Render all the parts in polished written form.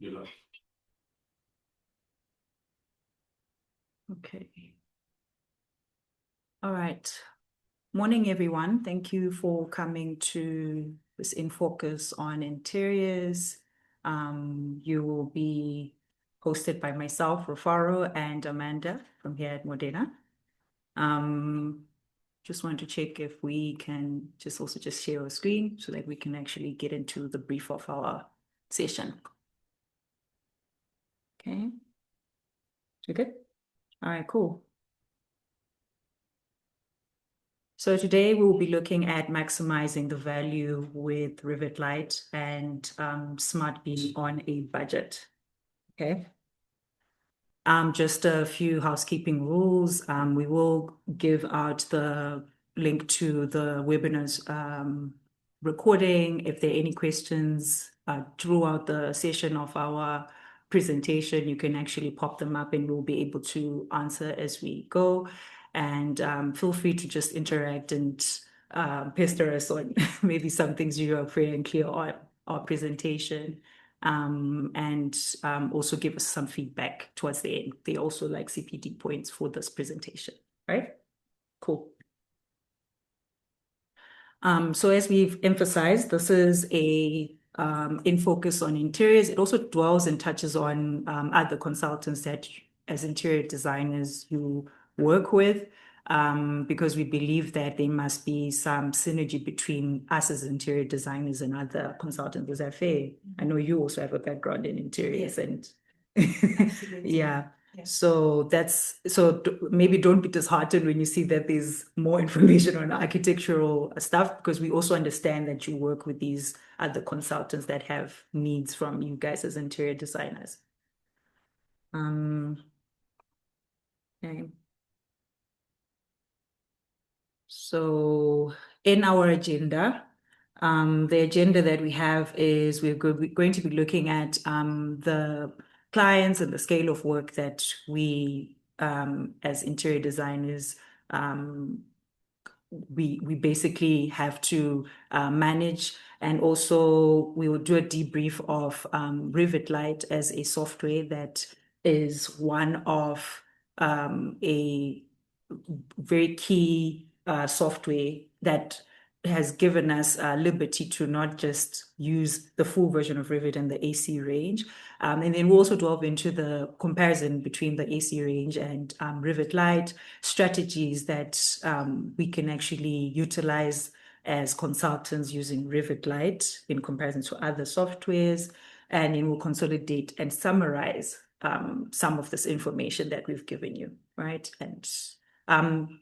Okay. All right. Morning, everyone. Thank you for coming to this InFocus on interiors. You will be hosted by myself, Rufaro, and Amanda from here at Modena. Just wanted to check if we can also share our screen so that we can actually get into the brief of our session. Okay. You good? All right, cool. So today we'll be looking at maximizing the value with Rivet Light and Smart Beam on a budget. Okay. Just a few housekeeping rules. We will give out the link to the webinar's recording. If there are any questions throughout the session of our presentation, you can actually pop them up and we'll be able to answer as we go. And feel free to just interact and pester us on maybe some things you are free and clear on our presentation. And also give us some feedback towards the end. They also like CPD points for this presentation, right? Cool. So as we've emphasized, this is a InFocus on interiors. It also dwells and touches on other consultants that as interior designers you work with, because we believe that there must be some synergy between us as interior designers and other consultants. Is that fair? I know you also have a background in interiors. Yes. And yeah. So maybe don't be disheartened when you see that there's more information on architectural stuff, because we also understand that you work with these other consultants that have needs from you guys as interior designers. Okay. So in our agenda, the agenda that we have is we're going to be looking at the clients and the scale of work that we, as interior designers, we basically have to manage. And also we will do a debrief of Rivet Light as a software that is one of a very key software that has given us liberty to not just use the full version of Rivet and the AC range. And then we'll also delve into the comparison between the AC range and Rivet Light, strategies that we can actually utilize as consultants using Rivet Light in comparison to other softwares. And then we'll consolidate and summarize some of this information that we've given you, right? And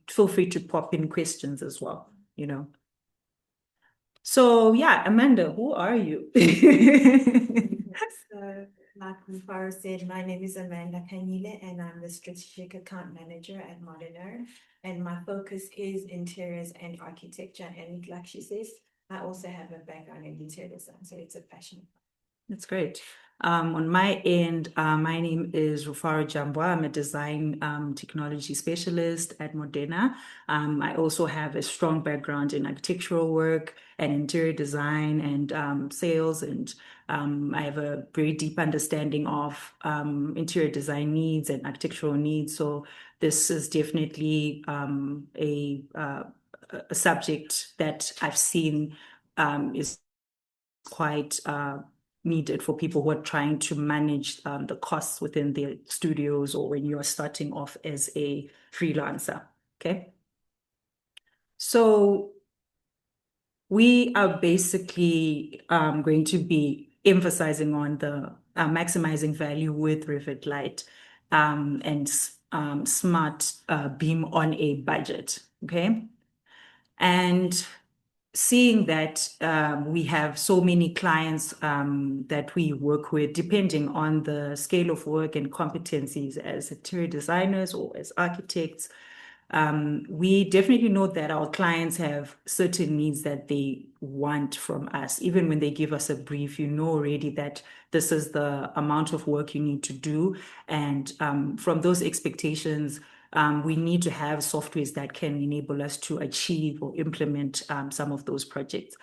feel free to pop in questions as well, you know. So yeah, Amanda, who are you? So, like Rufaro said, my name is Amanda Kanyile and I'm the Strategic Account Manager at Modena. And my focus is interiors and architecture. And like she says, I also have a background in interior design, so it's a passion. That's great. On my end, my name is Rufaro Jambwa. I'm a design technology specialist at Modena. I also have a strong background in architectural work and interior design and sales. And I have a very deep understanding of interior design needs and architectural needs. So this is definitely a subject that I've seen is quite needed for people who are trying to manage the costs within their studios or when you're starting off as a freelancer, okay? So we are basically going to be emphasizing on the maximizing value with Rivet Light and Smart Beam on a budget, okay? And seeing that we have so many clients that we work with, depending on the scale of work and competencies as interior designers or as architects, we definitely know that our clients have certain needs that they want from us. Even when they give us a brief, you know already that this is the amount of work you need to do. And from those expectations, we need to have softwares that can enable us to achieve or implement some of those projects.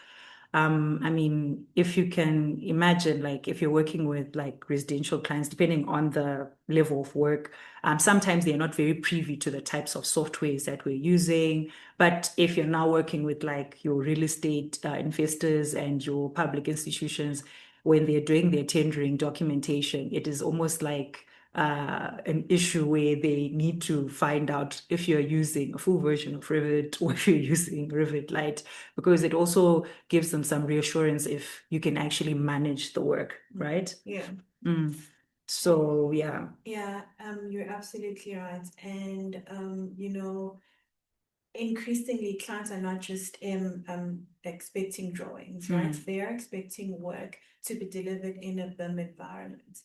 I mean, if you can imagine, like if you're working with like residential clients, depending on the level of work, sometimes they're not very privy to the types of softwares that we're using. But if you're now working with like your real estate investors and your public institutions, when they're doing their tendering documentation, it is almost like an issue where they need to find out if you're using a full version of Revit or if you're using Revit Lite, because it also gives them some reassurance if you can actually manage the work, right? Yeah. So yeah. Yeah, you're absolutely right. And increasingly clients are not just expecting drawings, right? They are expecting work to be delivered in a BIM environment.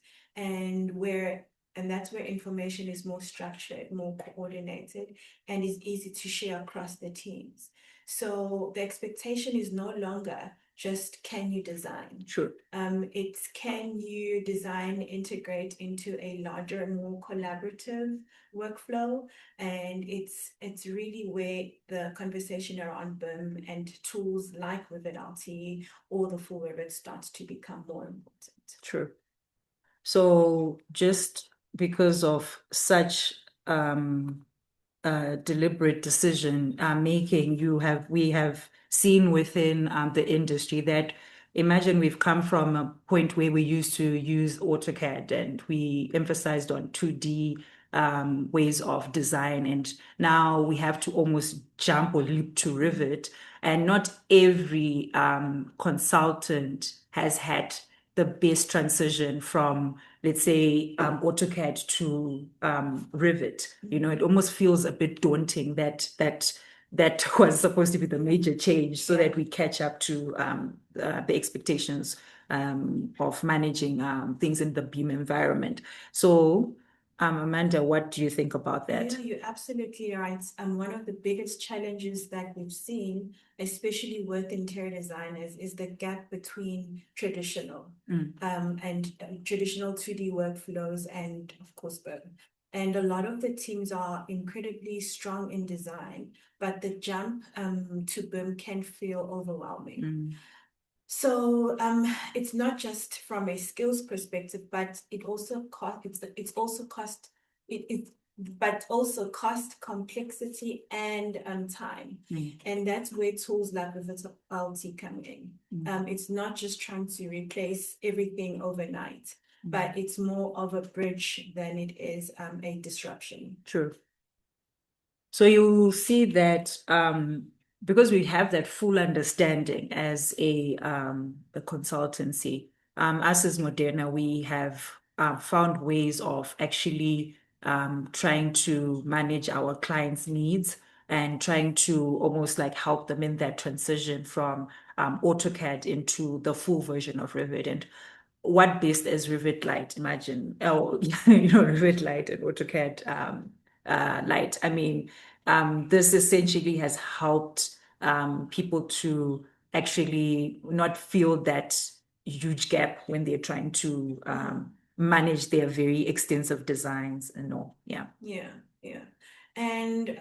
And that's where information is more structured, more coordinated, and is easy to share across the teams. So the expectation is no longer just can you design? Sure. It's can you design, integrate into a larger, more collaborative workflow, and it's really where the conversation around BIM and tools like Revit LT or the full Revit starts to become more important. True. So just because of such deliberate decision making we have seen within the industry that imagine we've come from a point where we used to use AutoCAD and we emphasized on 2D ways of design, and now we have to almost jump or leap to Revit, and not every consultant has had the best transition from, let's say, AutoCAD to Revit. It almost feels a bit daunting that was supposed to be the major change, so that we catch up to the expectations of managing things in the BIM environment. So, Amanda, what do you think about that? Yeah, you're absolutely right. One of the biggest challenges that we've seen, especially with interior designers, is the gap between traditional and traditional 2D workflows and, of course, BIM. And a lot of the teams are incredibly strong in design, but the jump to BIM can feel overwhelming. So it's not just from a skills perspective, but it also cost complexity and time. And that's where tools like Revit LT come in. It's not just trying to replace everything overnight, but it's more of a bridge than it is a disruption. True. So you see that because we have that full understanding as a consultancy, us as Modena, we have found ways of actually trying to manage our clients' needs and trying to almost like help them in that transition from AutoCAD into the full version of Revit. And what best as Revit Lite? Imagine, Revit Lite and AutoCAD Lite. I mean, this essentially has helped people to actually not feel that huge gap when they're trying to manage their very extensive designs and all. Yeah. Yeah. And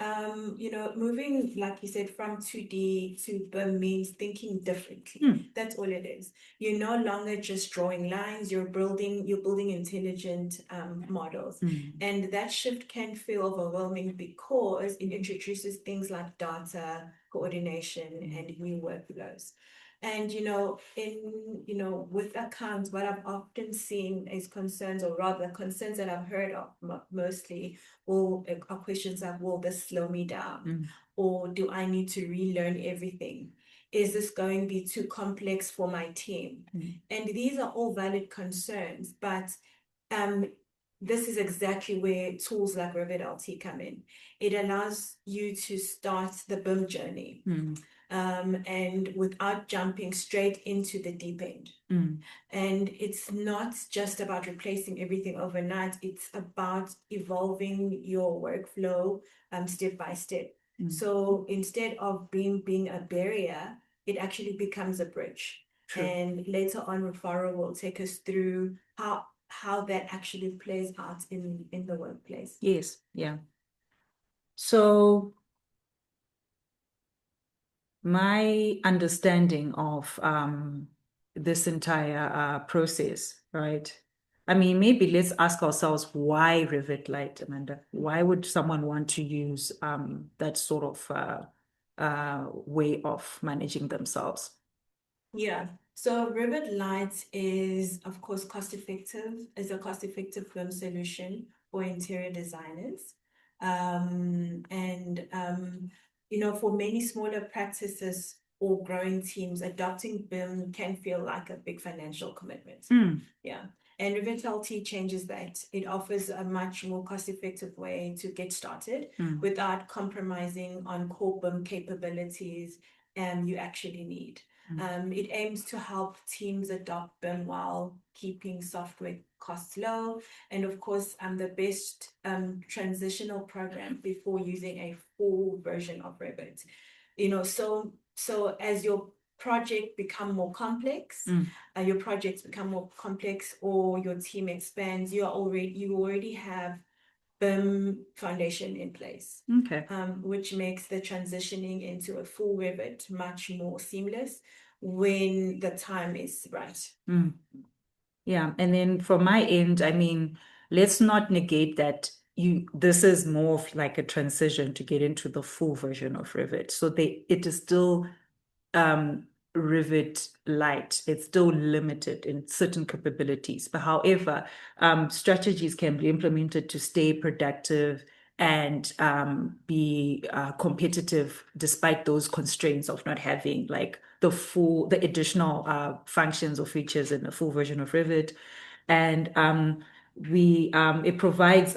moving, like you said, from 2D to BIM means thinking differently. That's all it is. You're no longer just drawing lines, you're building intelligent models. And that shift can feel overwhelming because it introduces things like data, coordination, and new workflows. And with accounts, what I've often seen is concerns, or rather concerns that I've heard of mostly, or are questions like, will this slow me down? Or do I need to relearn everything? Is this going to be too complex for my team? And these are all valid concerns, but this is exactly where tools like Revit LT come in. It allows you to start the BIM journey. And without jumping straight into the deep end. And it's not just about replacing everything overnight, it's about evolving your workflow step by step. So instead of being a barrier, it actually becomes a bridge. True. And later on, Rufaro will take us through how that actually plays out in the workplace. Yes, yeah. So my understanding of this entire process, right? I mean, maybe let's ask ourselves why Rivet Light, Amanda? Why would someone want to use that sort of way of managing themselves? Yeah. So Rivet Light is, of course, is a cost-effective film solution for interior designers. And for many smaller practices or growing teams, adopting BIM can feel like a big financial commitment. Yeah. And Rivet LT changes that. It offers a much more cost-effective way to get started without compromising on core BIM capabilities you actually need. It aims to help teams adopt BIM while keeping software costs low. And of course, the best transitional program before using a full version of Revit. So as your projects become more complex, or your team expands, you already have BIM foundation in place. Okay. Which makes the transitioning into a full Revit much more seamless when the time is right. Yeah, and then from my end, I mean, let's not negate that this is more of like a transition to get into the full version of Revit. So it is still Rivet Light. It's still limited in certain capabilities. But however, strategies can be implemented to stay productive and be competitive despite those constraints of not having like the additional functions or features in the full version of Rivet. And it provides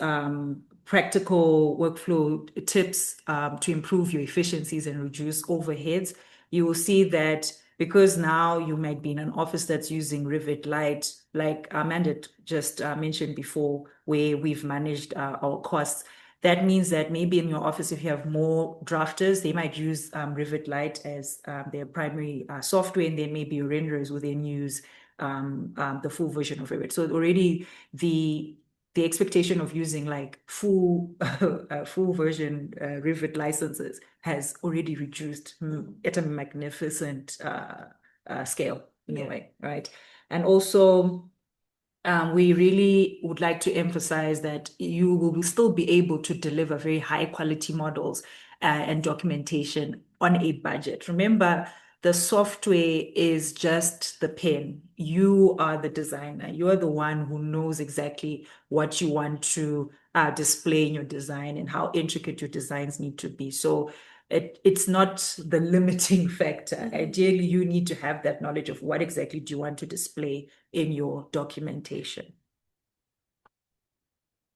practical workflow tips to improve your efficiencies and reduce overheads. You will see that because now you might be in an office that's using Rivet Lite, like Amanda just mentioned before, where we've managed our costs. That means that maybe in your office, if you have more drafters, they might use Rivet Lite as their primary software, and then maybe your renderers will then use the full version of Revit. So already the expectation of using like full version Revit licenses has already reduced at a magnificent scale in a way, right? And also, we really would like to emphasize that you will still be able to deliver very high quality models and documentation on a budget. Remember, the software is just the pen. You are the designer. You are the one who knows exactly what you want to display in your design and how intricate your designs need to be. So it's not the limiting factor. Ideally, you need to have that knowledge of what exactly do you want to display in your documentation.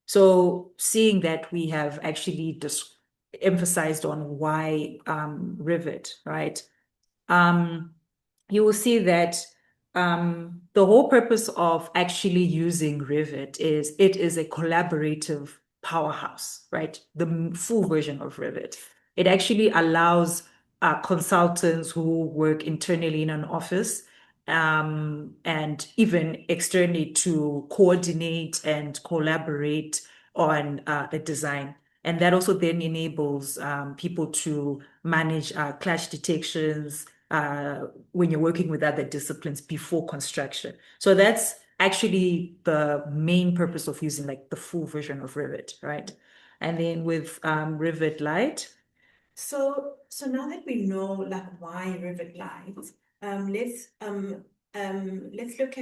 So seeing that we have actually just emphasized on why Rivet, right? You will see that the whole purpose of actually using Rivet is it is a collaborative powerhouse, right? The full version of Rivet. It actually allows consultants who work internally in an office and even externally to coordinate and collaborate on a design. And that also then enables people to manage clash detections when you're working with other disciplines before construction. So that's actually the main purpose of using like the full version of Revit, right? And then with Revit Lite. So now that we know like why Rivet Light, let's look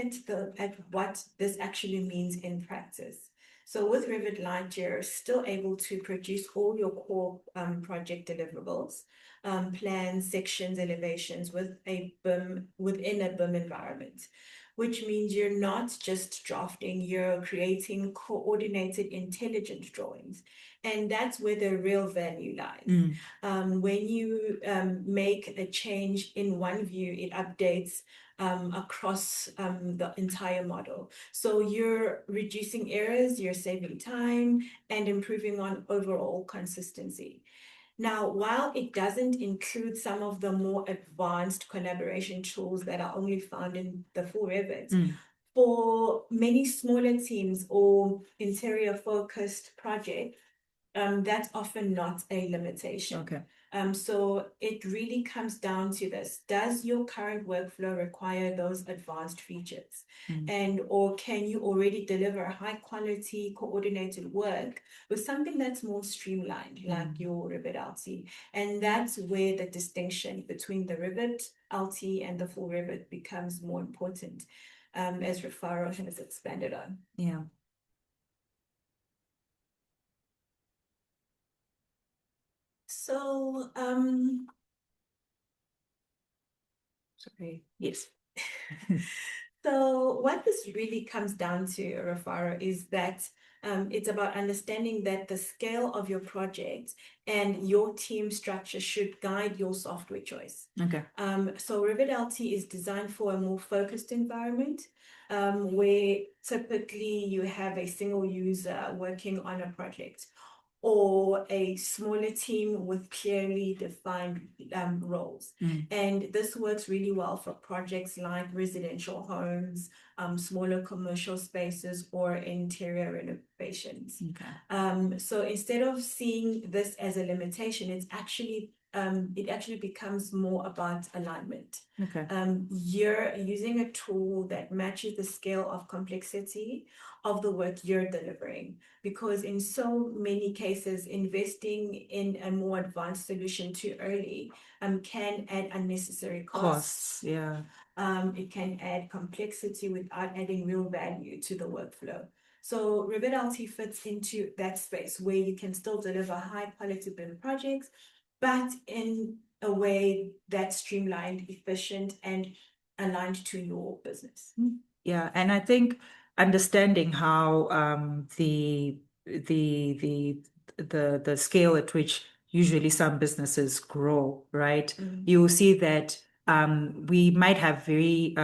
at what this actually means in practice. So with Rivet Light, you're still able to produce all your core project deliverables, plans, sections, elevations within a BIM environment, which means you're not just drafting, you're creating coordinated, intelligent drawings. And that's where the real value lies. When you make a change in one view, it updates across the entire model. So you're reducing errors, you're saving time, and improving on overall consistency. Now, while it doesn't include some of the more advanced collaboration tools that are only found in the full Revit, for many smaller teams or interior focused projects, that's often not a limitation. Okay. So it really comes down to this. Does your current workflow require those advanced features? And or can you already deliver high quality coordinated work with something that's more streamlined, like your Rivet LT? And that's where the distinction between the Rivet LT and the full Rivet becomes more important, as Rufaro has expanded on. Yeah. So, sorry, yes. So what this really comes down to, Rufaro, is that it's about understanding that the scale of your project and your team structure should guide your software choice. Okay. So Rivet LT is designed for a more focused environment, where typically you have a single user working on a project, or a smaller team with clearly defined roles. And this works really well for projects like residential homes, smaller commercial spaces, or interior renovations. Okay. So instead of seeing this as a limitation, it actually becomes more about alignment. Okay. You're using a tool that matches the scale of complexity of the work you're delivering, because in so many cases, investing in a more advanced solution too early can add unnecessary costs. Yeah. It can add complexity without adding real value to the workflow. So Rivet LT fits into that space where you can still deliver high quality BIM projects, but in a way that's streamlined, efficient, and aligned to your business. Yeah, and I think understanding how the scale at which usually some businesses grow, right? You will see that we might have very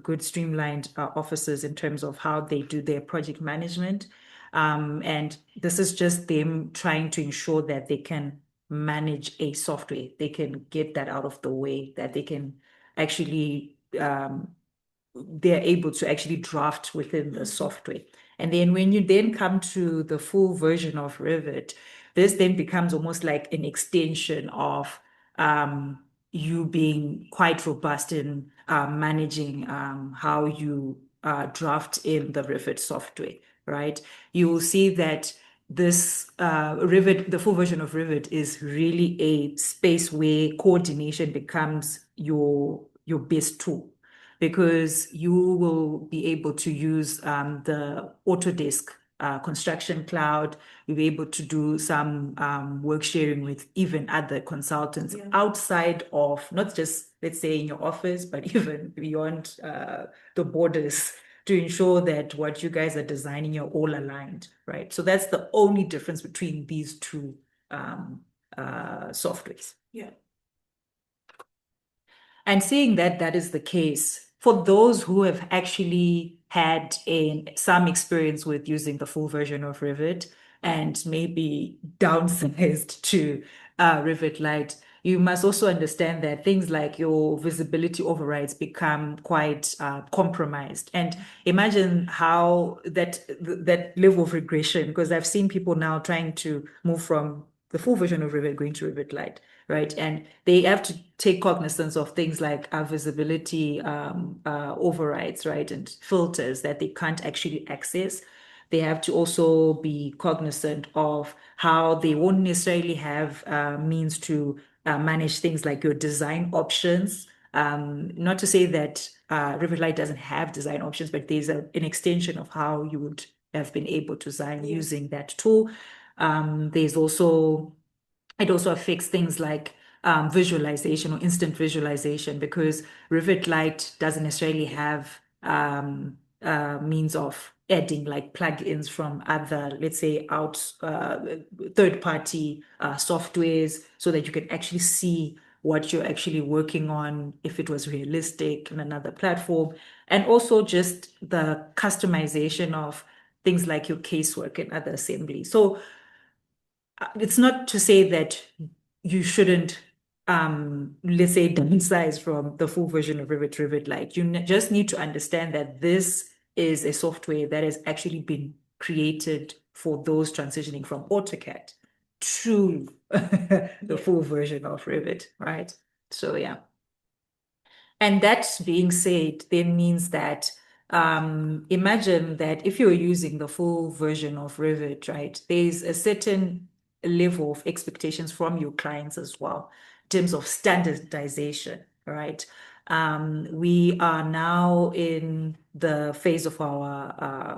good streamlined offices in terms of how they do their project management. And this is just them trying to ensure that they can manage a software. They can get that out of the way, that they can actually they're able to actually draft within the software. And then when you then come to the full version of Revit, this then becomes almost like an extension of you being quite robust in managing how you draft in the Revit software, right? You will see that this Revit, the full version of Revit, is really a space where coordination becomes your best tool, because you will be able to use the Autodesk construction cloud. You'll be able to do some work sharing with even other consultants outside of not just, let's say, in your office, but even beyond the borders, to ensure that what you guys are designing are all aligned, right? So that's the only difference between these two softwares. Yeah. And seeing that that is the case, for those who have actually had some experience with using the full version of Revit and maybe downsized to Revit Lite, you must also understand that things like your visibility overrides become quite compromised. And imagine how that level of regression, because I've seen people now trying to move from the full version of Revit going to Revit Lite, right? And they have to take cognizance of things like visibility overrides, right? And filters that they can't actually access. They have to also be cognizant of how they won't necessarily have means to manage things like your design options. Not to say that Revit Lite doesn't have design options, but there's an extension of how you would have been able to design using that tool. There's also, it also affects things like visualization or instant visualization, because Revit Lite doesn't necessarily have means of adding like plugins from other, let's say, third-party softwares, so that you can actually see what you're actually working on, if it was realistic in another platform, and also just the customization of things like your casework and other assembly. So it's not to say that you shouldn't, let's say, downsize from the full version of Revit Lite. You just need to understand that this is a software that has actually been created for those transitioning from AutoCAD. to the Yeah. full version of Revit, right? So yeah. And that being said, then means that imagine that if you're using the full version of Revit, right, there's a certain level of expectations from your clients as well in terms of standardization, right? We are now in the phase of our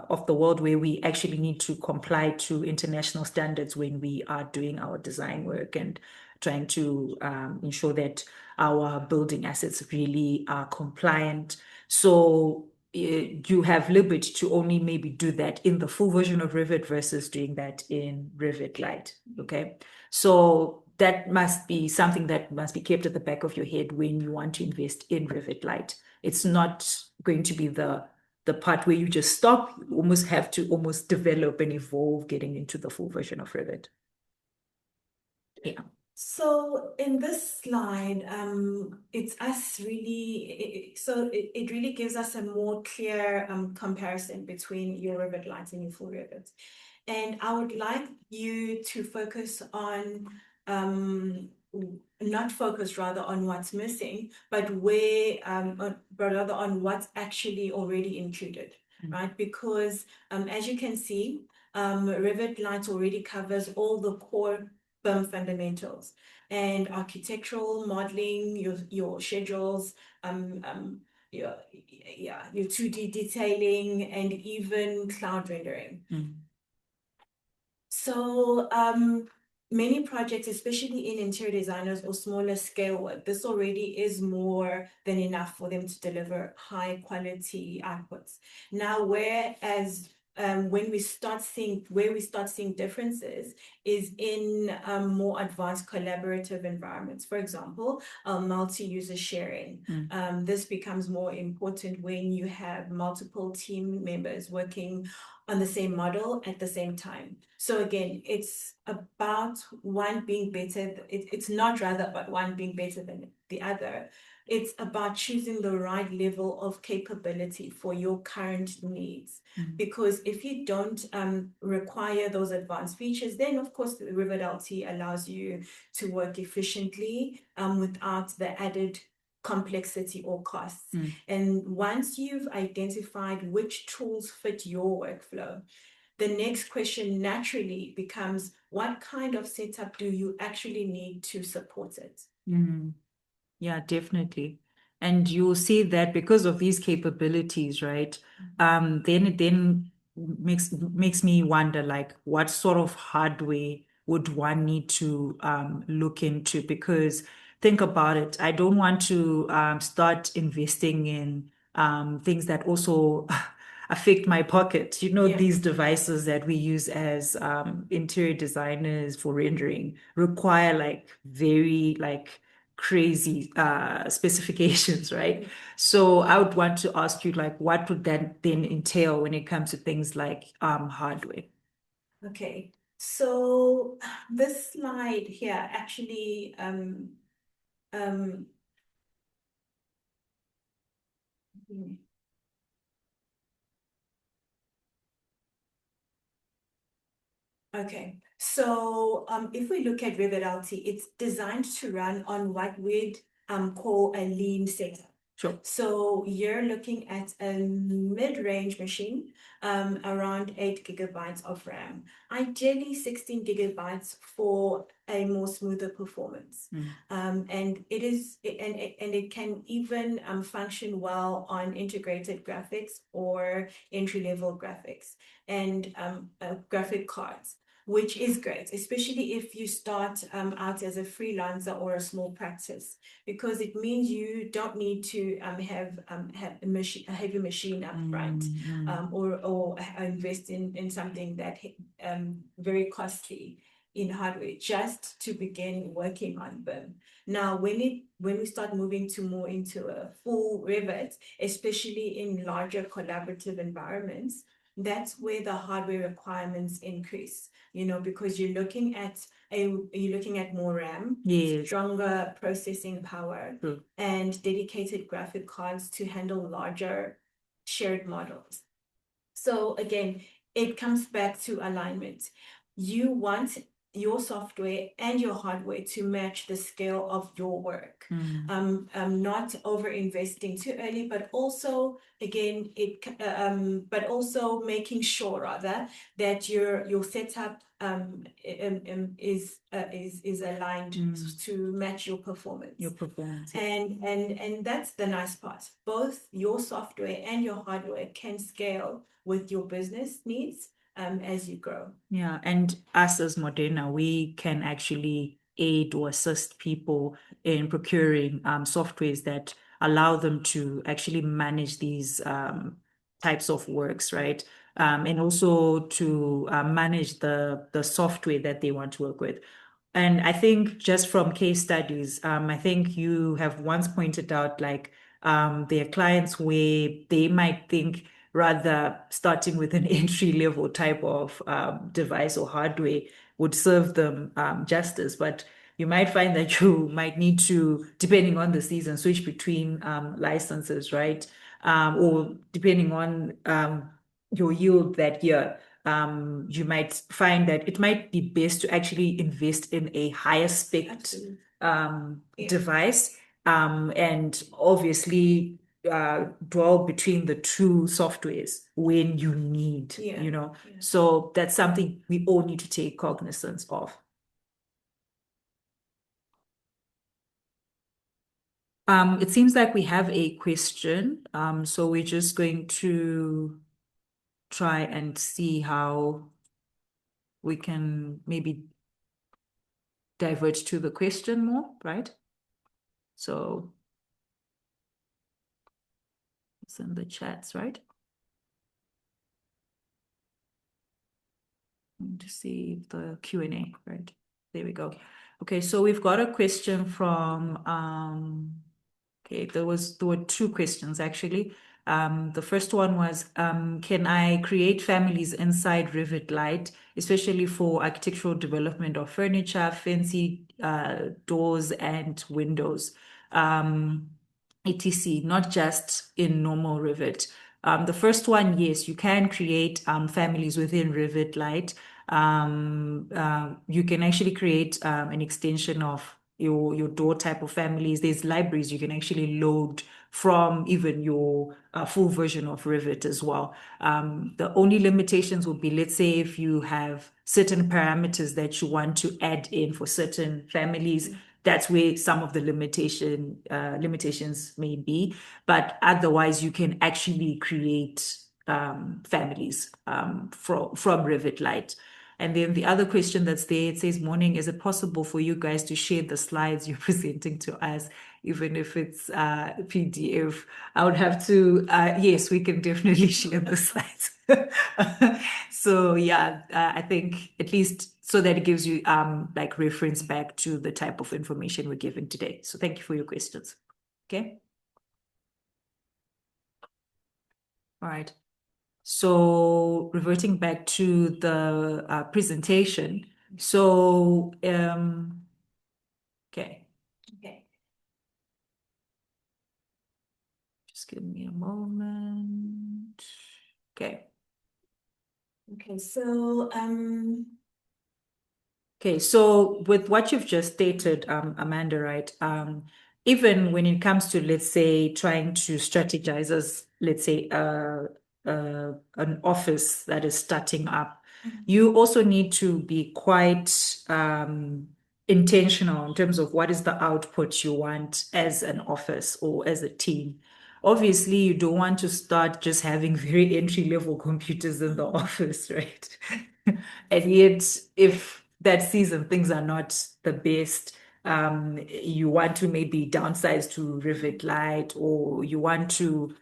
of the world where we actually need to comply to international standards when we are doing our design work and trying to ensure that our building assets really are compliant. So you have liberty to only maybe do that in the full version of Revit versus doing that in Revit Lite. Okay. So that must be something that must be kept at the back of your head when you want to invest in Revit Lite. It's not going to be the part where you just stop. You almost have to almost develop and evolve getting into the full version of Revit. Yeah. So in this slide, it's us really, it really gives us a more clear comparison between your Revit Lite and your full Revit. And I would like you to focus on, not focus rather on what's missing, but rather on what's actually already included, right? Because as you can see, Revit Lite already covers all the core BIM fundamentals and architectural modeling, your schedules, your 2D detailing, and even cloud rendering. So many projects, especially in interior designers or smaller scale work, this already is more than enough for them to deliver high quality outputs. Now, whereas when we start seeing differences is in more advanced collaborative environments. For example, multi-user sharing. This becomes more important when you have multiple team members working on the same model at the same time. So again, it's about one being better. It's not rather about one being better than the other. It's about choosing the right level of capability for your current needs. Because if you don't require those advanced features, then of course the Revit LT allows you to work efficiently without the added complexity or costs. And once you've identified which tools fit your workflow, the next question naturally becomes, what kind of setup do you actually need to support it? Yeah, definitely. And you'll see that because of these capabilities, right? Then it makes me wonder, like, what sort of hardware would one need to look into? Because think about it, I don't want to start investing in things that also affect my pocket. Yeah. These devices that we use as interior designers for rendering require like very like crazy specifications, right? So I would want to ask you, like, what would that then entail when it comes to things like hardware? Okay, so this slide here actually okay, so if we look at Revit LT, it's designed to run on what we'd call a lean setup. Sure. So you're looking at a mid-range machine, around 8 gigabytes of RAM, ideally 16 gigabytes for a more smoother performance. And it can even function well on integrated graphics or entry-level graphics and graphic cards, which is great, especially if you start out as a freelancer or a small practice, because it means you don't need to have a heavy machine up front, or invest in something that very costly in hardware just to begin working on BIM. Now, when we start moving more into a full Revit, especially in larger collaborative environments, that's where the hardware requirements increase, because you're looking at more RAM, Yes. stronger processing power, and dedicated graphic cards to handle larger shared models. So again, it comes back to alignment. You want your software and your hardware to match the scale of your work. Not over investing too early, but also again but also making sure rather that your setup is aligned to match your performance. And that's the nice part. Both your software and your hardware can scale with your business needs as you grow. Yeah, and us as Modena, we can actually aid or assist people in procuring softwares that allow them to actually manage these types of works, right? And also to manage the software that they want to work with. And I think just from case studies, I think you have once pointed out like their clients where they might think rather starting with an entry level type of device or hardware would serve them justice. But you might find that you might need to, depending on the season, switch between licenses, right? Or depending on your yield that year. You might find that it might be best to actually invest in a higher spec device and obviously dwell between the two softwares when you need, you know. So that's something we all need to take cognizance of. It seems like we have a question. So we're just going to try and see how we can maybe divert to the question more, right? So it's in the chats, right? To see the Q&A, right? There we go. Okay, so we've got a question from okay, there were two questions actually. The first one was, can I create families inside Rivet Light, especially for architectural development of furniture, fancy doors and windows, etc., not just in normal Rivet? The first one, yes, you can create families within Rivet Light. You can actually create an extension of your door type of families. There's libraries you can actually load from even your full version of Rivet as well. The only limitations would be, let's say, if you have certain parameters that you want to add in for certain families, that's where some of the limitations may be. But otherwise, you can actually create families from Rivet Light. And then the other question that's there, it says, morning, is it possible for you guys to share the slides you're presenting to us, even if it's PDF? I would have to, yes, we can definitely share the slides. So yeah, I think at least so that it gives you like reference back to the type of information we're giving today. So thank you for your questions. Okay. All right. So reverting back to the presentation. So, okay. Okay. Just give me a moment. Okay. Okay, so Okay, so with what you've just stated, Amanda, right? Even when it comes to, let's say, trying to strategize as, let's say, an office that is starting up, you also need to be quite intentional in terms of what is the output you want as an office or as a team. Obviously, you don't want to start just having very entry-level computers in the office, right? And yet, if that season things are not the best, you want to maybe downsize to Rivet Light, or you want to,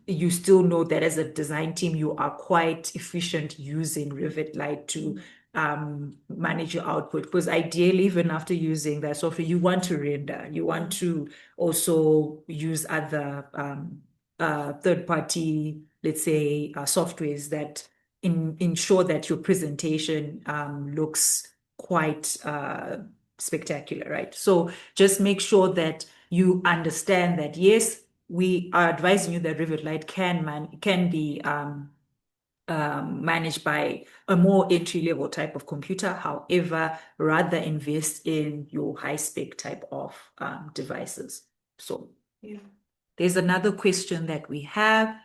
you still know that as a design team, you are quite efficient using Rivet Light to manage your output. Because ideally, even after using that software, you want to render, you want to also use other third-party, let's say, softwares that ensure that your presentation looks quite spectacular, right? So just make sure that you understand that, yes, we are advising you that Rivet Light can be managed by a more entry-level type of computer. However, rather invest in your high-spec type of devices. So Yeah. there's another question that we have.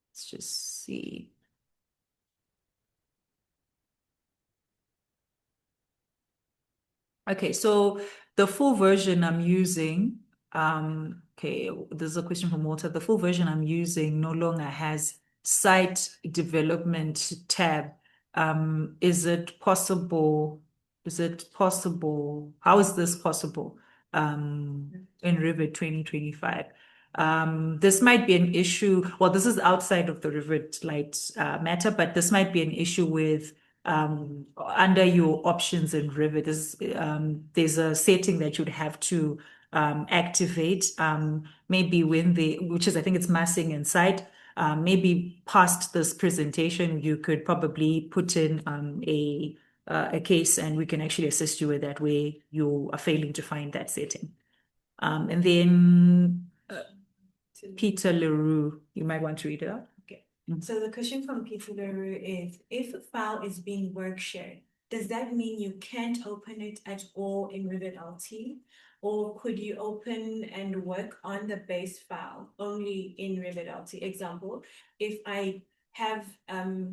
Let's just see. Okay, so the full version I'm using, okay, there's a question from Walter. The full version I'm using no longer has site development tab. Is it possible? Is it possible? How is this possible in Revit 2025? This might be an issue. Well, this is outside of the Revit Lite matter, but this might be an issue with under your options in Revit, there's a setting that you'd have to activate, maybe when which is, I think it's massing inside. Maybe past this presentation, you could probably put in a case and we can actually assist you with that where you are failing to find that setting. And then Peter Leroux, you might want to read it out. So the question from Peter Leroux is, if a file is being work shared, does that mean you can't open it at all in Revit LT? Or could you open and work on the base file only in Revit LT? Example, if I have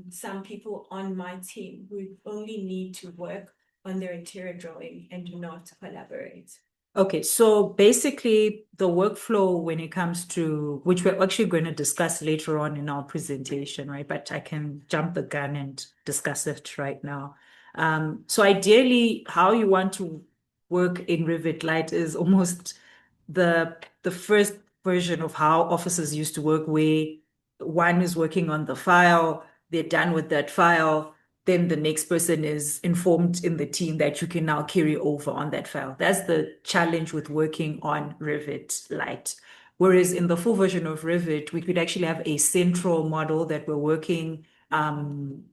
some people on my team who only need to work on their interior drawing and do not collaborate. Okay, so basically the workflow when it comes to, which we're actually going to discuss later on in our presentation, right? But I can jump the gun and discuss it right now. So ideally, how you want to work in Revit Lite is almost the first version of how offices used to work, where one is working on the file, they're done with that file, then the next person is informed in the team that you can now carry over on that file. That's the challenge with working on Revit Lite. Whereas in the full version of Revit, we could actually have a central model that we're working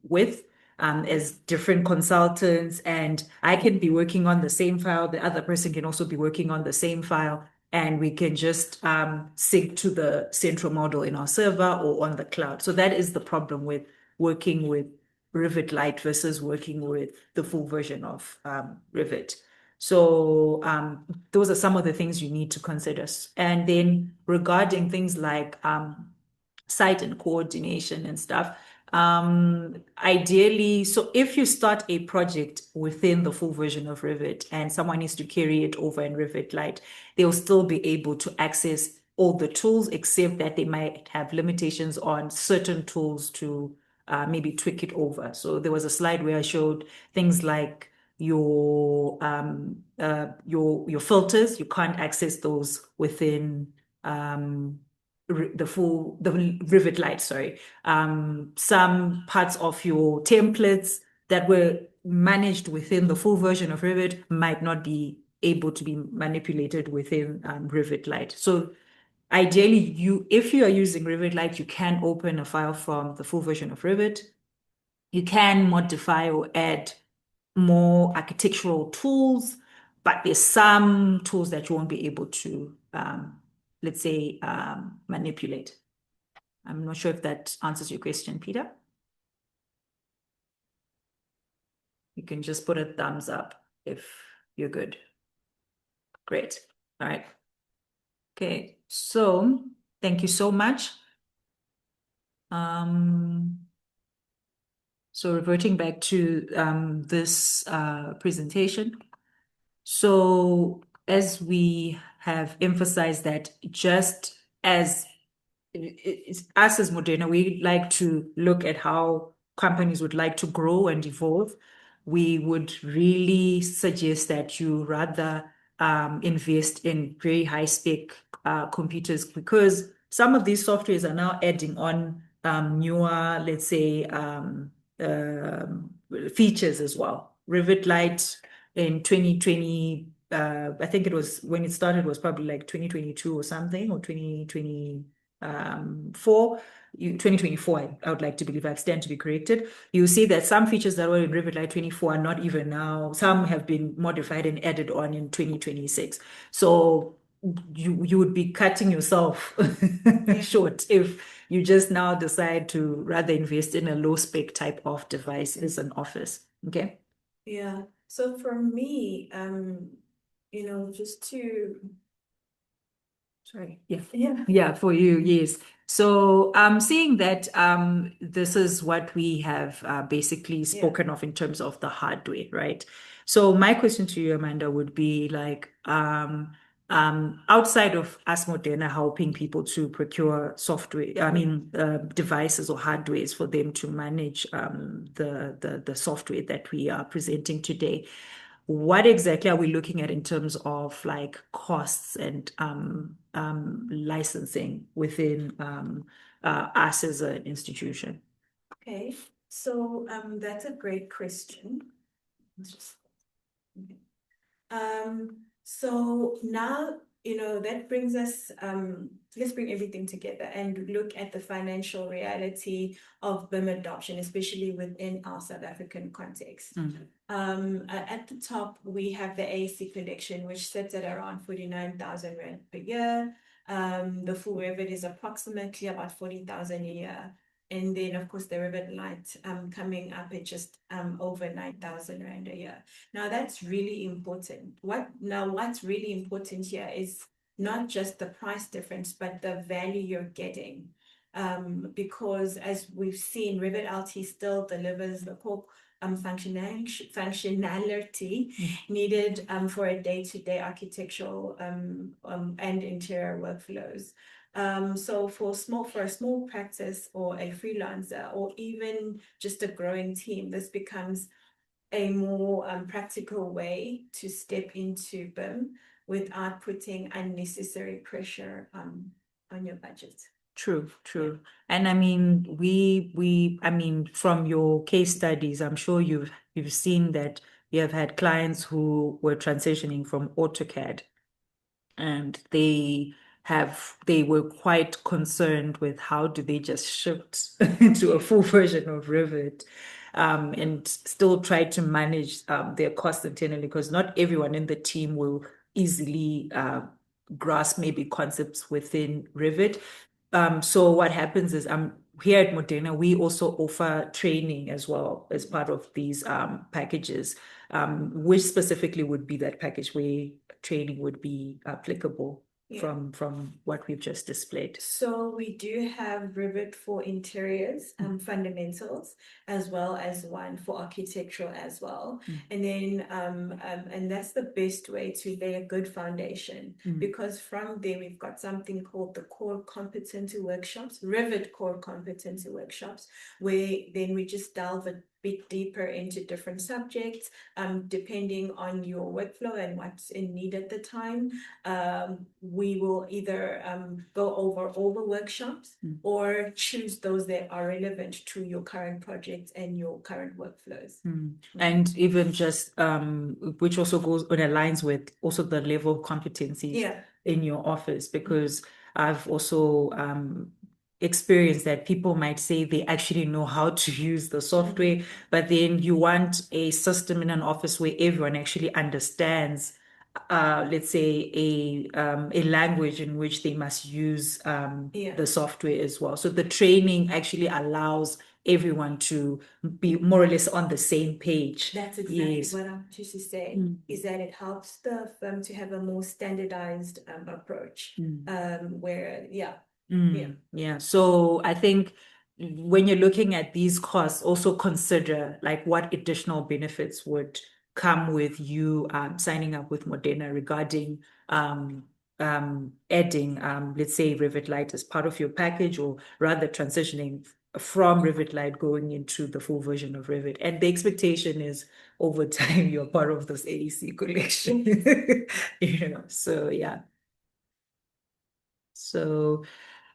with as different consultants, and I can be working on the same file. The other person can also be working on the same file, and we can just sync to the central model in our server or on the cloud. So that is the problem with working with Revit Lite versus working with the full version of Revit. So those are some of the things you need to consider. And then regarding things like site and coordination and stuff, ideally, so if you start a project within the full version of Revit and someone needs to carry it over in Revit Lite, they'll still be able to access all the tools, except that they might have limitations on certain tools to maybe tweak it over. So there was a slide where I showed things like your filters. You can't access those within the Revit Lite, sorry. Some parts of your templates that were managed within the full version of Revit might not be able to be manipulated within Revit Lite. So ideally, if you are using Revit Lite, you can open a file from the full version of Revit. You can modify or add more architectural tools, but there's some tools that you won't be able to, let's say, manipulate. I'm not sure if that answers your question, Peter. You can just put a thumbs up if you're good. Great. All right. Okay, so thank you so much. So reverting back to this presentation. So as we have emphasized that just as it's us as Modena, we like to look at how companies would like to grow and evolve. We would really suggest that you rather invest in very high spec computers, because some of these softwares are now adding on newer, let's say, features as well. Revit Lite in 2020, I think it was when it started was probably like 2022 or something, or 2020. 2024, I would like to believe, I stand to be corrected. You see that some features that were in Revit Lite 24 are not even now. Some have been modified and added on in 2026. So you would be cutting yourself short if you just now decide to rather invest in a low spec type of device as an office. Okay. Yeah. So for me, just to sorry. Yeah. Yeah. Yeah, for you, yes. So seeing that this is what we have basically spoken of in terms of the hardware, right? So my question to you, Amanda, would be like outside of us Modena helping people to procure software, I mean devices or hardwares for them to manage the software that we are presenting today. What exactly are we looking at in terms of like costs and licensing within us as an institution? Okay, so that's a great question. Let's just so now, that brings us, let's bring everything together and look at the financial reality of BIM adoption, especially within our South African context. At the top, we have the AAC collection, which sits at around 49,000 Rand per year. The full Revit is approximately about 40,000 a year. And then, of course, the Revit Lite coming up at just over 9,000 Rand a year. Now, that's really important. What's really important here is not just the price difference, but the value you're getting. Because as we've seen, Revit LT still delivers the core functionality needed for a day-to-day architectural and interior workflows. So for a small practice or a freelancer or even just a growing team, this becomes a more practical way to step into BIM without putting unnecessary pressure on your budget. True, true. And I mean, I mean, from your case studies, I'm sure you've seen that you have had clients who were transitioning from AutoCAD and they were quite concerned with how do they just shift to a full version of Revit and still try to manage their costs internally because not everyone in the team will easily grasp maybe concepts within Revit. So what happens is here at Modena, we also offer training as well as part of these packages, which specifically would be that package where training would be applicable from what we've just displayed. So we do have Revit for interiors, fundamentals, as well as one for architectural as well. And then, and that's the best way to lay a good foundation because from there we've got something called the core competency workshops, Revit core competency workshops, where then we just delve a bit deeper into different subjects, depending on your workflow and what's in need at the time. We will either go over all the workshops or choose those that are relevant to your current project and your current workflows. And even just which also goes on aligns with also the level of competencies in your office, because I've also experience that people might say they actually know how to use the software, but then you want a system in an office where everyone actually understands, let's say, a language in which they must use the software as well. So the training actually allows everyone to be more or less on the same page. That's exactly what I'm just to say, is that it helps the firm to have a more standardized approach, where, yeah. So I think when you're looking at these costs, also consider like what additional benefits would come with you signing up with Modena regarding adding, let's say, Revit Lite as part of your package, or rather transitioning from Revit Lite going into the full version of Revit. And the expectation is over time you're part of this AEC collection. So yeah.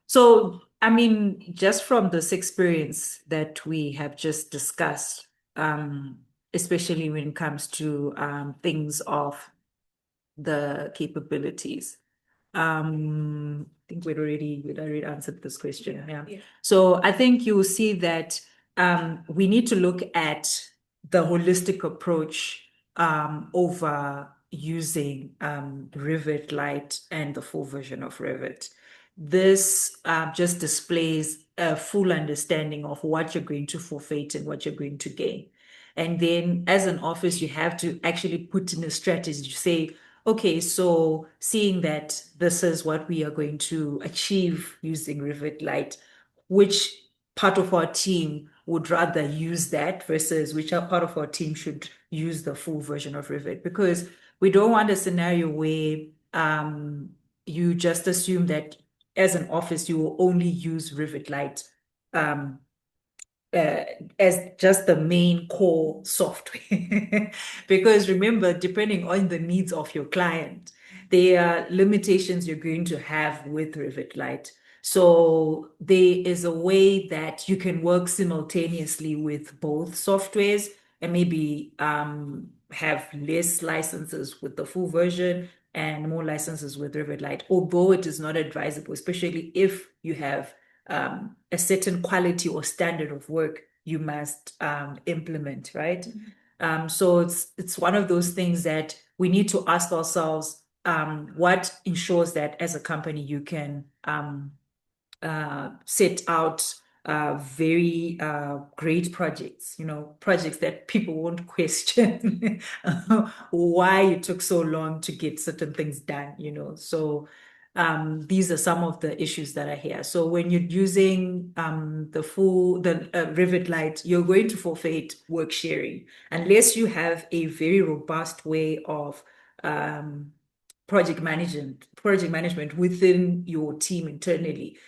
So, I mean, just from this experience that we have just discussed, especially when it comes to things of the capabilities, I think we'd already answered this question. Yeah. So I think you will see that we need to look at the holistic approach over using Revit Lite and the full version of Revit. This just displays a full understanding of what you're going to forfeit and what you're going to gain. And then as an office, you have to actually put in a strategy to say, okay, so seeing that this is what we are going to achieve using Revit Lite, which part of our team would rather use that versus which part of our team should use the full version of Revit? Because we don't want a scenario where you just assume that as an office, you will only use Revit Lite um, uh, as just the main core software. Because remember, depending on the needs of your client, there are limitations you're going to have with Revit Lite. So there is a way that you can work simultaneously with both softwares and maybe have less licenses with the full version and more licenses with Revit Lite, although it is not advisable, especially if you have a certain quality or standard of work you must implement, right? So it's one of those things that we need to ask ourselves, what ensures that as a company you can set out very great projects, projects that people won't question why it took so long to get certain things done. So these are some of the issues that are here. So when you're using the Revit Lite, you're going to forfeit work sharing unless you have a very robust way of project management within your team internally.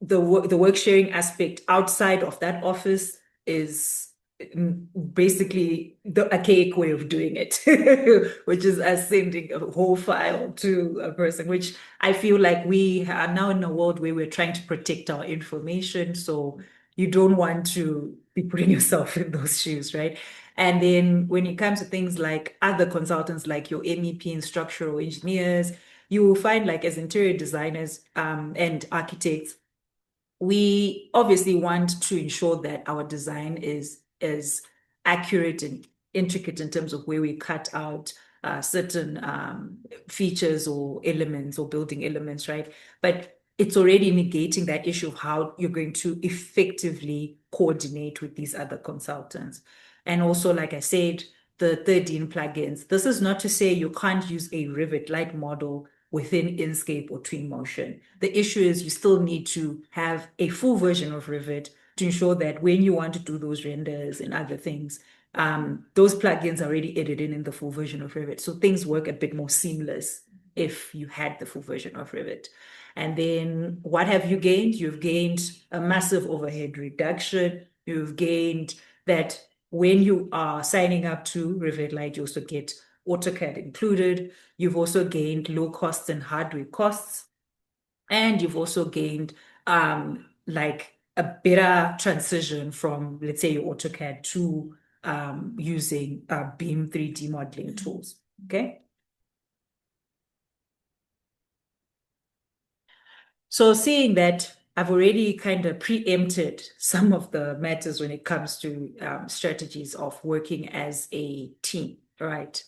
The work sharing aspect outside of that office is basically the archaic way of doing it, which is as sending a whole file to a person, which I feel like we are now in a world where we're trying to protect our information. So you don't want to be putting yourself in those shoes, right? And then when it comes to things like other consultants, like your MEP and structural engineers, you will find like as interior designers and architects, we obviously want to ensure that our design is accurate and intricate in terms of where we cut out certain features or elements or building elements, right? But it's already negating that issue of how you're going to effectively coordinate with these other consultants. And also, like I said, the 13 plugins. This is not to say you can't use a Revit Lite model within Inkscape or Twinmotion. The issue is you still need to have a full version of Revit to ensure that when you want to do those renders and other things, those plugins are already edited in the full version of Revit. So things work a bit more seamless if you had the full version of Revit. And then what have you gained? You've gained a massive overhead reduction. You've gained that when you are signing up to Revit Lite, you also get AutoCAD included. You've also gained low costs and hardware costs. And you've also gained like a better transition from, let's say, your AutoCAD to using BIM 3D modeling tools. Okay. So seeing that I've already kind of preempted some of the matters when it comes to strategies of working as a team, right?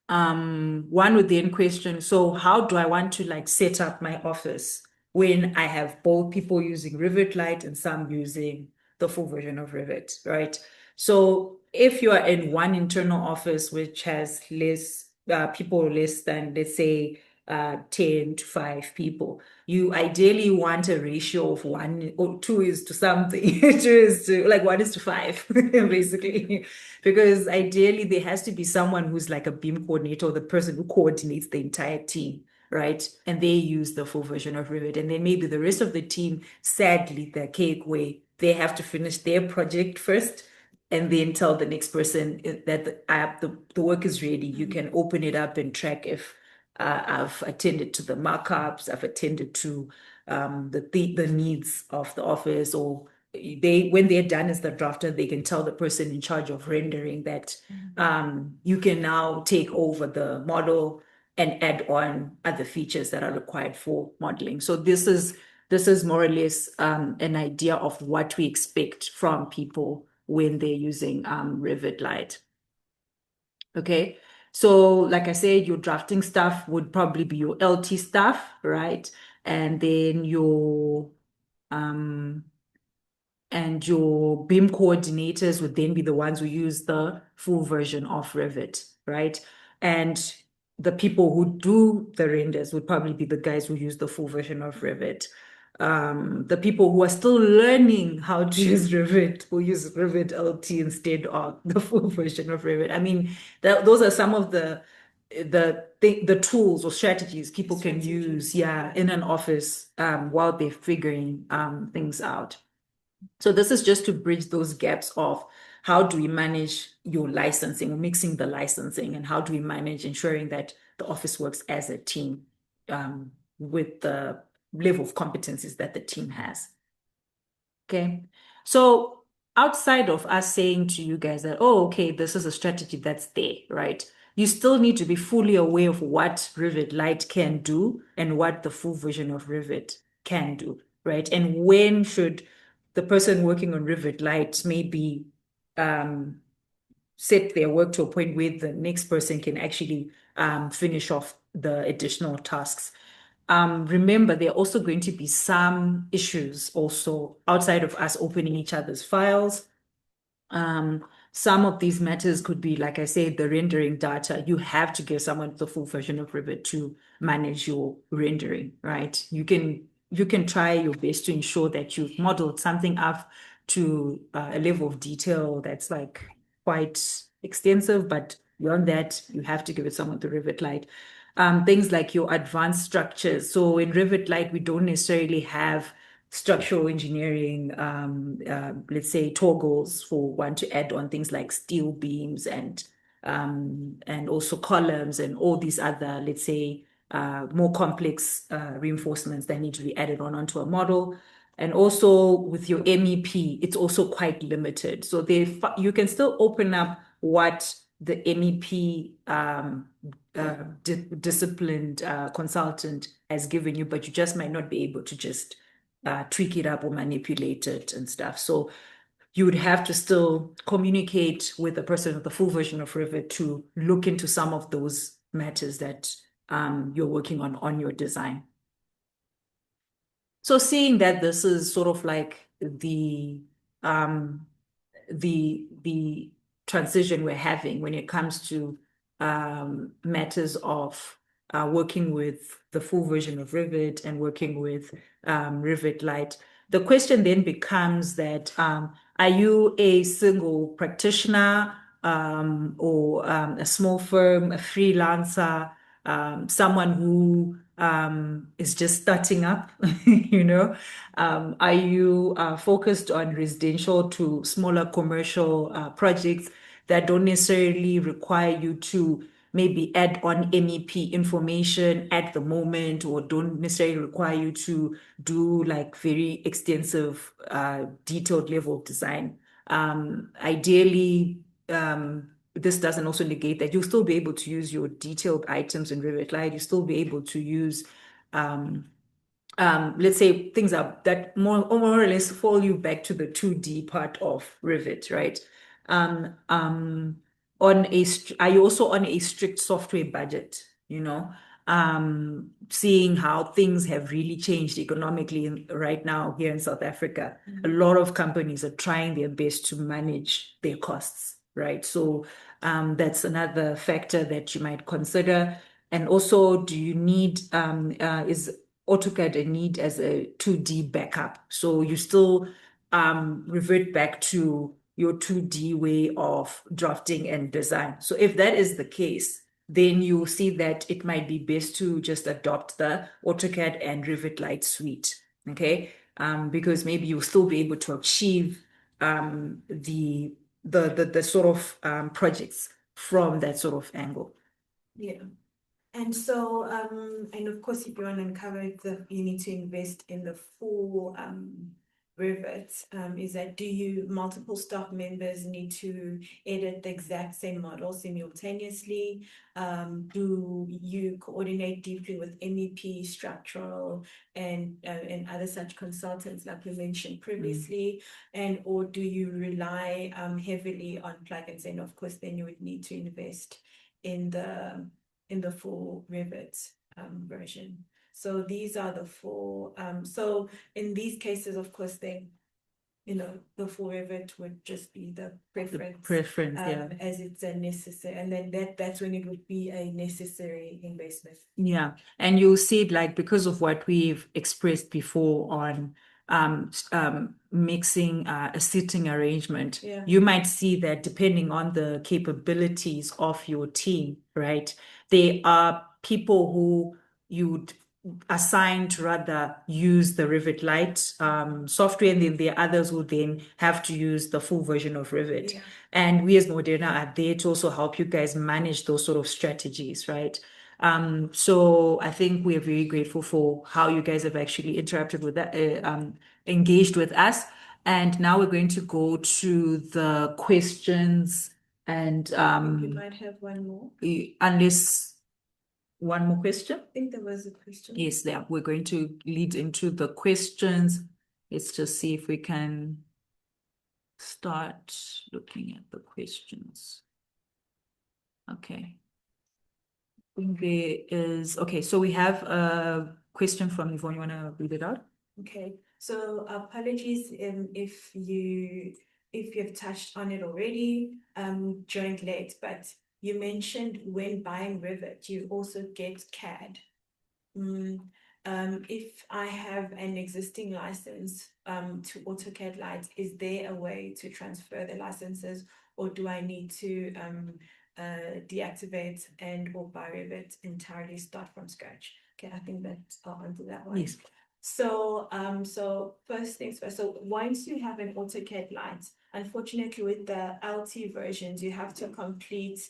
One would then question, so how do I want to like set up my office when I have both people using Revit Lite and some using the full version of Revit, right? So if you are in one internal office which has less people less than, let's say, 10 to 5 people, you ideally want a ratio of 1 or 2 is to something, 2 is to like 1 is to 5, basically. Because ideally, there has to be someone who's like a BIM coordinator or the person who coordinates the entire team, right? And they use the full version of Revit. And then maybe the rest of the team, sadly, the archaic way, they have to finish their project first and then tell the next person that the work is ready. You can open it up and track if I've attended to the markups, I've attended to the needs of the office, or when they're done as the drafter, they can tell the person in charge of rendering that you can now take over the model and add on other features that are required for modeling. So this is more or less an idea of what we expect from people when they're using Revit Lite. Okay. So, like I said, your drafting stuff would probably be your LT stuff, right? And then um, your BIM coordinators would then be the ones who use the full version of Revit, right? And the people who do the renders would probably be the guys who use the full version of Revit. The people who are still learning how to use Revit will use Revit LT instead of the full version of Revit. I mean, those are some of the tools or strategies people can use, yeah, in an office while they're figuring things out. So this is just to bridge those gaps of how do we manage your licensing or mixing the licensing, and how do we manage ensuring that the office works as a team with the level of competencies that the team has. Okay. So outside of us saying to you guys that, oh, okay, this is a strategy that's there, right? You still need to be fully aware of what Rivet Lite can do and what the full version of Rivet can do, right? And when should the person working on Rivet Lite maybe set their work to a point where the next person can actually finish off the additional tasks. Remember, there are also going to be some issues also outside of us opening each other's files. Some of these matters could be, like I said, the rendering data. You have to give someone the full version of Revit to manage your rendering, right? You can try your best to ensure that you've modeled something up to a level of detail that's like quite extensive, but beyond that, you have to give it someone to Revit Lite. Things like your advanced structures. So in Revit Lite, we don't necessarily have structural engineering, let's say toggles for one to add on things like steel beams and also columns and all these other, let's say, more complex reinforcements that need to be added on onto a model. And also with your MEP, it's also quite limited. So you can still open up what the MEP disciplined consultant has given you, but you just might not be able to just tweak it up or manipulate it and stuff. So you would have to still communicate with the person with the full version of Revit to look into some of those matters that you're working on your design. So seeing that this is sort of like um, the transition we're having when it comes to matters of working with the full version of Revit and working with Revit Lite. The question then becomes that are you a single practitioner or a small firm, a freelancer, someone who is just starting up, you know? Are you focused on residential to smaller commercial projects that don't necessarily require you to maybe add on MEP information at the moment, or don't necessarily require you to do like very extensive, detailed level of design? Ideally, this doesn't also negate that you'll still be able to use your detailed items in Revit Lite. You'll still be able to use let's say things that more or less fall you back to the 2D part of Revit, right? Um, um, are you also on a strict software budget, you know? Seeing how things have really changed economically right now here in South Africa, a lot of companies are trying their best to manage their costs, right? So that's another factor that you might consider. And also, do you need is AutoCAD a need as a 2D backup? So you still revert back to your 2D way of drafting and design. So if that is the case, then you see that it might be best to just adopt the AutoCAD and Revit Lite suite, okay? Because maybe you'll still be able to achieve the sort of projects from that sort of angle. Yeah. And so, and of course, if you want to uncover it, you need to invest in the full Revit, is that multiple staff members need to edit the exact same model simultaneously? Do you coordinate deeply with MEP, structural, and other such consultants like we mentioned previously? Or do you rely heavily on plugins? And of course, then you would need to invest in the full Revit version. So these are the four. So in these cases, of course, then, the full Revit would just be the preference, yeah. as it's a necessary, and then that's when it would be a necessary investment. Yeah, and you'll see it like because of what we've expressed before on mixing a seating arrangement, Yeah. you might see that depending on the capabilities of your team, right? There are people who you'd assign to rather use the Revit Lite software, and then there are others who then have to use the full version of Revit. Yeah. And we as Modena are there to also help you guys manage those sort of strategies, right? So I think we are very grateful for how you guys have actually interacted with that, engaged with us. And now we're going to go to the questions and We might have one more. unless one more question. I think there was a question. Yes, there. We're going to lead into the questions. Let's just see if we can start looking at the questions. Okay. There is, okay, so we have a question from Yvonne. You want to read it out? Okay, so apologies if you've touched on it already, joined late, but you mentioned when buying Revit, you also get CAD. If I have an existing license to AutoCAD Lite, is there a way to transfer the licenses, or do I need to deactivate or buy Revit entirely, start from scratch? Okay, I think that I'll answer that one. Yes. So, first things first. So once you have an AutoCAD Lite, unfortunately with the LT versions, you have to complete,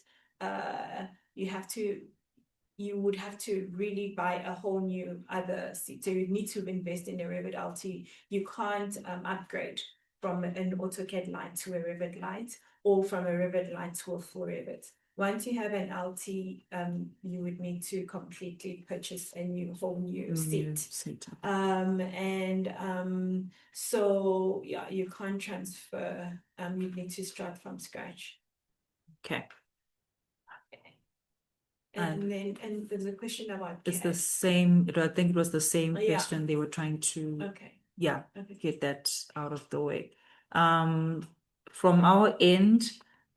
you would have to really buy a whole new other seat. So you need to invest in a Revit LT. You can't upgrade from an AutoCAD Lite to a Revit Lite, or from a Revit Lite to a full Revit. Once you have an LT, you would need to completely purchase a whole new seat. So yeah, you can't transfer. You need to start from scratch. Okay. And there's a question about it's CAD. the same. I think it was the same question. They were trying to get that out of the way. From our end,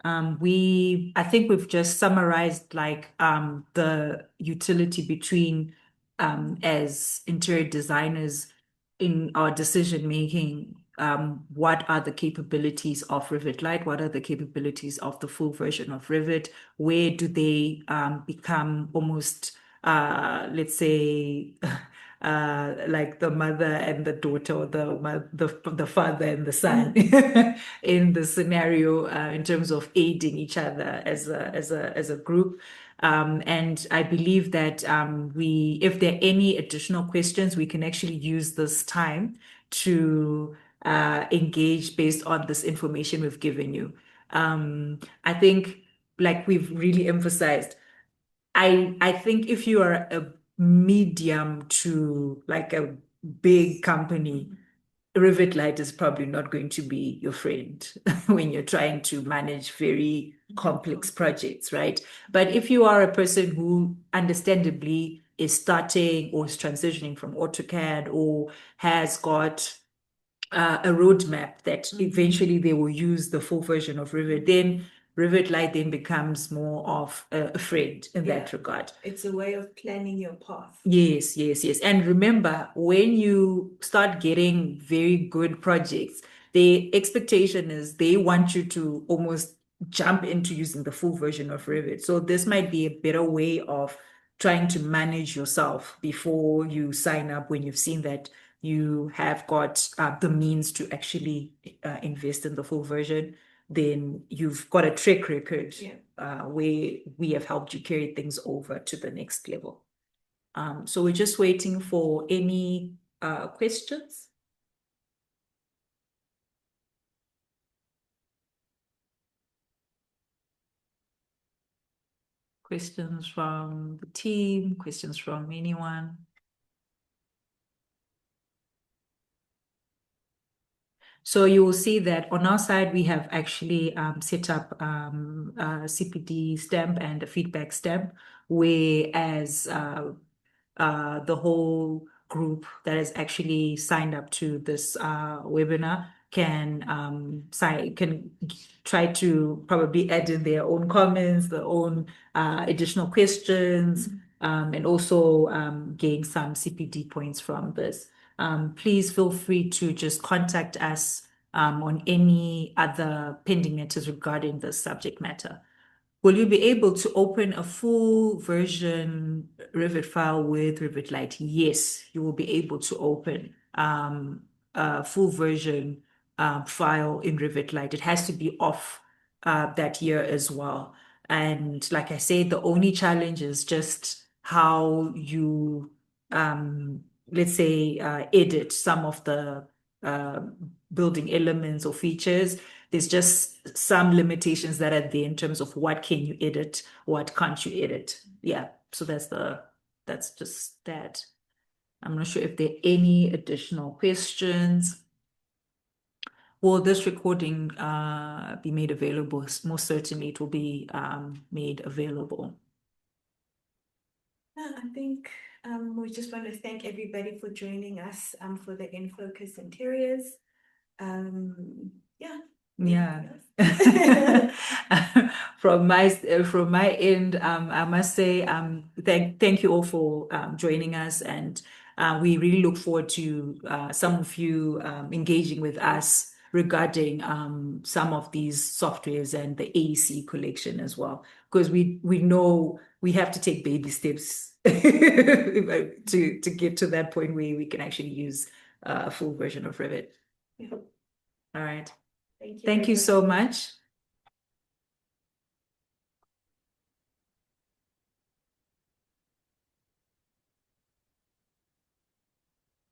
I think we've just summarized like the utility between as interior designers in our decision making. What are the capabilities of Revit Lite? What are the capabilities of the full version of Revit? Where do they become almost, let's say, like the mother and the daughter, or the father and the son in the scenario, in terms of aiding each other as a group. And I believe that if there are any additional questions, we can actually use this time to engage based on this information we've given you. I think, like we've really emphasized, I think if you are a medium to like a big company, Revit Lite is probably not going to be your friend when you're trying to manage very complex projects, right? But if you are a person who understandably is starting or is transitioning from AutoCAD, or has got a roadmap that eventually they will use the full version of Revit, then Revit Lite then becomes more of a friend in that regard. It's a way of planning your path. Yes. And remember, when you start getting very good projects, the expectation is they want you to almost jump into using the full version of Revit. So this might be a better way of trying to manage yourself before you sign up, when you've seen that you have got the means to actually invest in the full version. Then you've got a track record where we have helped you carry things over to the next level. So we're just waiting for any questions. Questions from the team, questions from anyone? So you will see that on our side, we have actually set up a CPD stamp and a feedback stamp, whereas the whole group that is actually signed up to this webinar can try to probably add in their own comments, their own additional questions, and also gain some CPD points from this. Please feel free to just contact us on any other pending matters regarding this subject matter. Will you be able to open a full version Revit file with Revit Lite? Yes, you will be able to open a full version file in Revit Lite. It has to be off that year as well. And like I said, the only challenge is just how you, let's say, edit some of the uh, building elements or features. There's just some limitations that are there in terms of what can you edit, what can't you edit. Yeah, so that's just that. I'm not sure if there are any additional questions. Will this recording be made available? Most certainly it will be made available. I think we just want to thank everybody for joining us for the InFocus interiors. Yeah. Yeah. From my end, I must say thank you all for joining us, and we really look forward to some of you engaging with us regarding some of these softwares and the AEC collection as well, because we know we have to take baby steps to get to that point where we can actually use a full version of Revit. Yeah. All right. Thank you. Thank you so much.